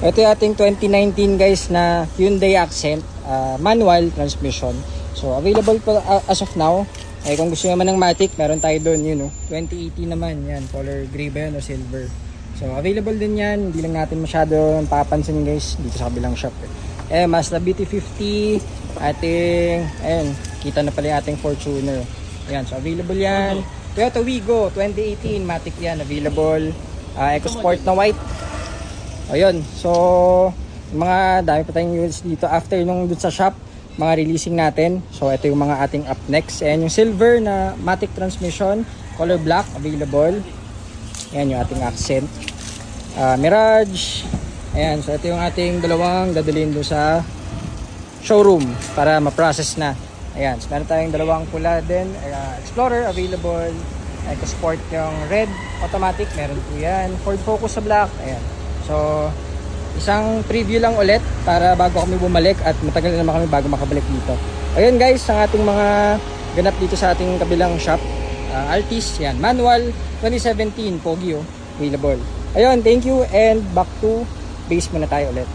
Ito yung ating 2019 guys na Hyundai Accent, manual transmission. So available po as of now. Kung gusto naman ng Matic, meron tayo doon, 2018 naman yan, color gray ba yan o silver. So available din yan, hindi lang natin masyado papansin guys dito sa kabilang shop. Mazda BT50, ating, kita na pala yung ating Fortuner. Ayan, so available yan. Toyota Wigo 2018 Matic yan, available. EcoSport na white. Ayun, so mga dami pa tayong units dito after nung dun sa shop, mga releasing natin. So ito yung mga ating up next. Ayan yung silver na Matic transmission, color black, available. Ayan yung ating Accent, Mirage. Ayan, so ito yung ating dalawang dadalhin doon sa showroom para ma-process na. Ayan, so meron tayong dalawang pula din, Explorer available, EcoSport yung red automatic, meron po yan, Ford Focus sa black. Ayan, so isang preview lang ulit para bago kami bumalik at matagal na naman kami bago makabalik dito. Ayun guys, ang ating mga ganap dito sa ating kabilang shop, Altis, yan, manual 2017 Pogi available. Ayun, thank you and back to base muna tayo ulit.